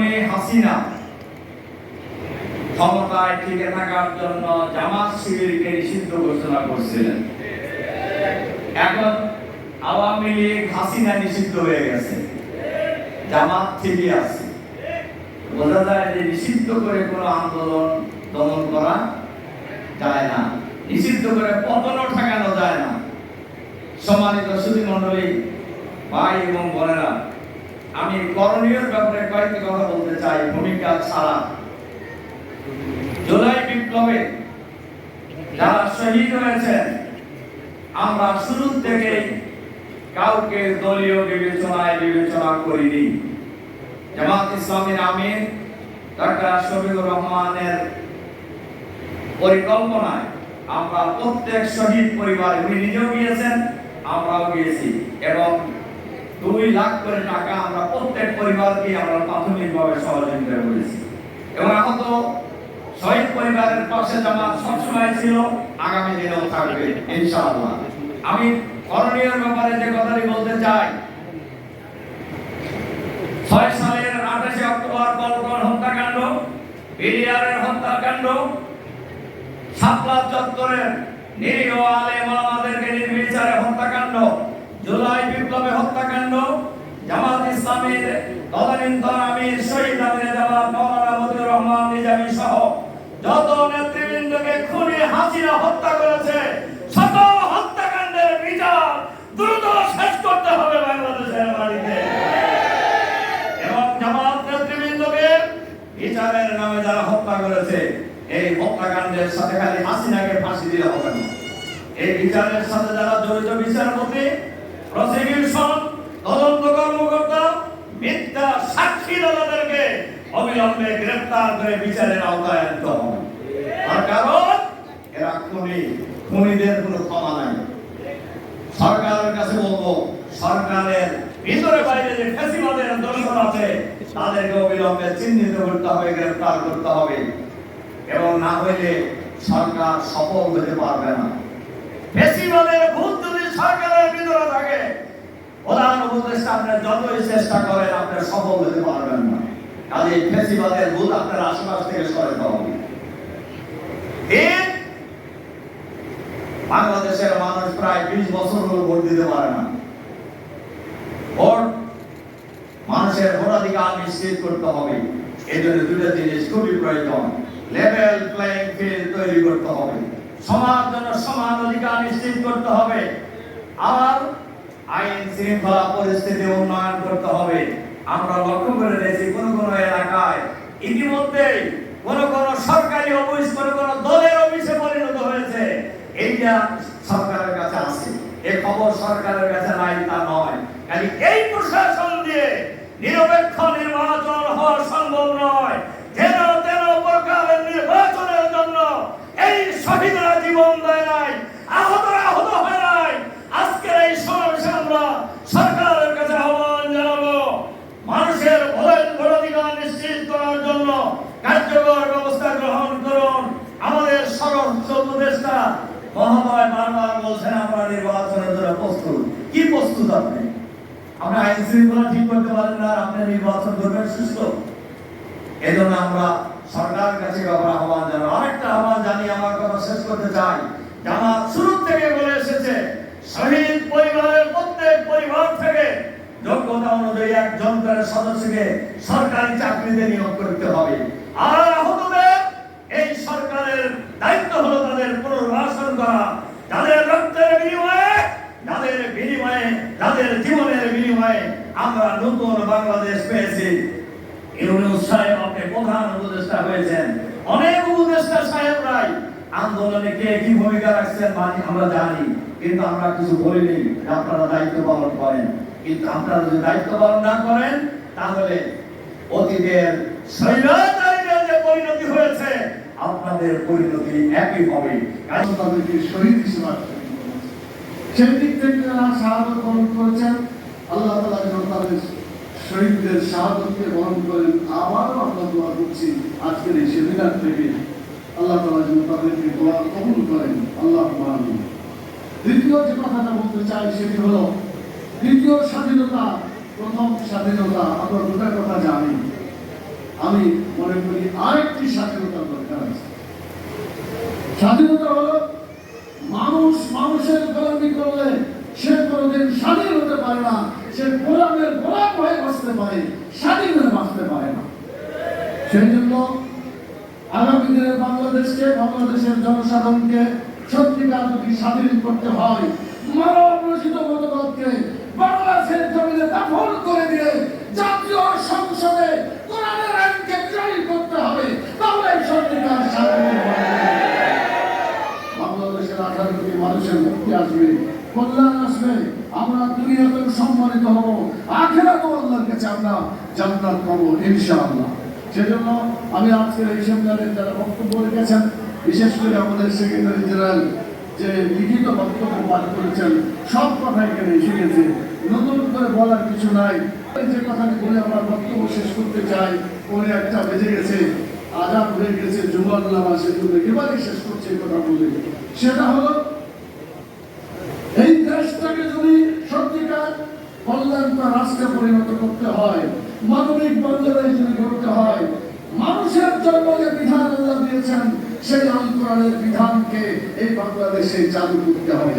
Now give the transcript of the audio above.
খুনি হাসিনা ক্ষমতায় টিকে থাকার জন্য জামাত শিবিরকে নিষিদ্ধ ঘোষণা করছিলেন। এখন আওয়ামী লীগ হাসিনা নিষিদ্ধ হয়ে গেছে, জামাত ঠিকই আছে। বোঝা যায় যে নিষিদ্ধ করে কোনো আন্দোলন দমন করা যায় না, নিষিদ্ধ করে পতনও ঠেকানো যায় না। সম্মানিত সুধী মণ্ডলী, ভাই এবং বোনেরা, আমি করণীয় ব্যাপারে কয়েকটি কথা বলতে চাই। ভূমিকা ছাড়া জুলাই বিপ্লবে যারা শহীদ হয়েছেন, আমরা শুরু থেকে কাউকে দলীয় বিবেচনায় বিবেচনা করিনি। জামাত ইসলামীর আমির ডক্টর শফিকুর রহমানের পরিকল্পনায় আমরা প্রত্যেক শহীদ পরিবার, উনি নিজেও গিয়েছেন, আমরাও গিয়েছি, এবং 2 লাখ করে টাকা আমরা প্রত্যেক পরিবারকে আমরা প্রাথমিকভাবে সহযোগিতা করেছি। এবং আহত শহীদ পরিবারের পাশে জামাত সবসময় ছিল, আগামী দিনেও থাকবে ইনশাআল্লাহ। আমি করণীয় ব্যাপারে যে কথাটি বলতে চাই, 6 সালের 28 অক্টোবর পল্টন হত্যাকাণ্ড, বিডিআরের হত্যাকাণ্ড, শাপলা চত্বরের নিরীহ আলেম ওলামাদেরকে নির্বিচারে হত্যাকাণ্ড, জুলাই বিপ্লবে হত্যাকাণ্ড, জামাত ইসলামীর তদানীন্তন আমির শহীদ আমিরে জামাত মাওলানা মতিউর রহমান নিজামী সহ যত নেতৃবৃন্দকে খুনি হাসিনা হত্যা করেছে, শত হত্যাকাণ্ডের বিচার দ্রুত শেষ করতে হবে বাংলাদেশের মাটিতে। এবং জামাত নেতৃবৃন্দকে বিচারের নামে যারা হত্যা করেছে, এই হত্যাকাণ্ডের সাথে খালি হাসিনাকে ফাঁসি দিলে হবে না। এই বিচারের সাথে যারা জড়িত, বিচারপতি, প্রসিকিউশন, তদন্ত কর্মকর্তা, মিথ্যা সাক্ষী দাতাদেরকে অবিলম্বে গ্রেফতার করে বিচারের আওতায় আনতে হবে। তার কারণ এরা খুনি, খুনিদের কোনো ক্ষমা নাই। সরকারের কাছে বলবো, সরকারের ভিতরে বাইরে যে ফ্যাসিবাদের দোষর আছে, তাদেরকে অবিলম্বে চিহ্নিত করতে হবে, গ্রেফতার করতে হবে, এবং না হইলে সরকার সফল হতে পারবে না। ফ্যাসিবাদের ভূত যদি সরকারের ভিতরে থাকে, প্রধান উপদেষ্টা আপনি যতই চেষ্টা করেন, আপনি সফল হতে পারবেন না। কাজে ফ্যাসিবাদের ভূত আপনার আশেপাশ থেকে সরাতে হবে। বাংলাদেশের মানুষ প্রায় 20 বছর হলো ভোট দিতে পারে না। ভোট, মানুষের ভোটাধিকার নিশ্চিত করতে হবে। এই জন্য 2টা জিনিস খুবই প্রয়োজন। লেভেল প্লেইং ফিল্ড তৈরি করতে হবে, সমাজ জন্য সমান অধিকার নিশ্চিত করতে হবে, আর আইন শৃঙ্খলা পরিস্থিতি উন্নয়ন করতে হবে। আমরা লক্ষ্য করে দেখছি কোন কোন এলাকায় ইতিমধ্যেই কোন কোন সরকারি অফিস কোন কোন দলের অফিসে পরিণত হয়েছে। এইটা সরকারের কাছে আছে, এই খবর সরকারের কাছে নাই তা নয়। খালি এই প্রশাসন দিয়ে নিরপেক্ষ নির্বাচন হওয়া সম্ভব নয়। যেন তেন প্রকারের নির্বাচনের জন্য এই শহীদরা জীবন দেয় নাই, আহতরা আহত হয় নাই। আজকের এই সমাবেশে আমরা সরকারের কাছে আহ্বান জানাবো, মানুষের ভোটাধিকার নিশ্চিত করার জন্য কার্যকর ব্যবস্থা গ্রহণ করুন। আমাদের স্বরাষ্ট্র উপদেষ্টা মহোদয় বারবার বলছেন আমরা নির্বাচনের জন্য প্রস্তুত। কি প্রস্তুত আপনি? আমরা আইন শৃঙ্খলা ঠিক করতে পারেন না, আপনি নির্বাচন করবেন সুস্থ? এই জন্য আমরা সরকারের কাছে আহ্বান জানাবো। আরেকটা আহ্বান জানিয়ে আমার কথা শেষ করতে চাই। জামাত শুরু থেকে বলে এসেছে, শহীদ পরিবারের প্রত্যেক পরিবার থেকে যোগ্যতা অনুযায়ী একজন করে সদস্যকে সরকারি চাকরিতে নিয়োগ করতে হবে। আর আহতদের এই সরকারের দায়িত্ব হলো তাদের পুনর্বাসন করা। যাদের রক্তের বিনিময়ে, যাদের জীবনের বিনিময়ে আমরা নতুন বাংলাদেশ পেয়েছি। ইউনূস সাহেব আপনি প্রধান উপদেষ্টা হয়েছেন, অনেক উপদেষ্টা সাহেবরাই আন্দোলনে কে কি ভূমিকা রাখছেন আমরা জানি, কিন্তু আমরা কিছু বলিনি। আপনারা দায়িত্ব পালন করেন, কিন্তু আপনারা যদি দায়িত্ব পালন না করেন, তাহলে অতীতের স্বৈরাচারীদের যে পরিণতি হয়েছে, আপনাদের পরিণতি একই হবে। কারণ তাদেরকে শহীদ হিসেবে সেই দিক থেকে যারা শাহাদত বরণ করেছেন, আল্লাহ তাআলা যেন তাদের শহীদদের শাহাদতকে বরণ করেন। আবারও আমরা দোয়া করছি আজকের এই সেমিনার থেকে আল্লাহ তাআলা যেন তাদেরকে দোয়া কবুল করেন। আল্লাহুম্মা আমিন। দ্বিতীয় যে কথাটা বলতে চাই সেটি হলো দ্বিতীয় স্বাধীনতা, প্রথম স্বাধীনতা। আমরা দুটা কথা জানি। আমি মনে করি আরেকটি স্বাধীনতার দরকার আছে। স্বাধীনতা হলো মানুষ মানুষের গোলামি করলে সে কোনোদিন স্বাধীন হতে পারে না, সে গোলামের গোলাম হয়ে বাঁচতে পারে, স্বাধীন হয়ে বাঁচতে পারে না। সেই জন্য আগামী দিনে বাংলাদেশকে, বাংলাদেশের জনসাধারণকে সত্যিকার যদি স্বাধীন করতে হয়, মানব রচিত মতবাদকে বাংলাদেশের জমিনে দাফন করে দিয়ে জাতীয় সংসদে কোরআনের আইনকে জারি করতে হবে, তাহলে সত্যিকার স্বাধীন বাংলাদেশের 18 কোটি মানুষের মুক্তি আসবে, কল্যাণ আসবে, আমরা দুনিয়াতেও সম্মানিত হব, আখিরাতেও আল্লাহর কাছে আমরা জান্নাত পাবো ইনশাআল্লাহ। সেজন্য আমি আজকের এই সেমিনারে যারা বক্তব্য রেখেছেন, বিশেষ করে আমাদের সেক্রেটারি জেনারেল যে লিখিত বক্তব্য পাঠ করেছেন, সব কথা এখানে শিখেছে, নতুন করে বলার কিছু নাই। যে কথাটি বলে আমার বক্তব্য শেষ করতে চাই, পরে 1টা বেজে গেছে, আজান হয়ে গেছে, জুমার নামাজ, সেজন্য একেবারে শেষ করছে কথা বলে। সেটা হলো এই দেশটাকে যদি সত্যিকার কল্যাণকর রাষ্ট্রে পরিণত করতে হয়, মানবিক বাংলাদেশ যদি করতে হয়, মানুষের জন্য যে বিধান আল্লাহ দিয়েছেন সেই আল কোরআনের বিধানকে এই বাংলাদেশে চালু করতে হবে।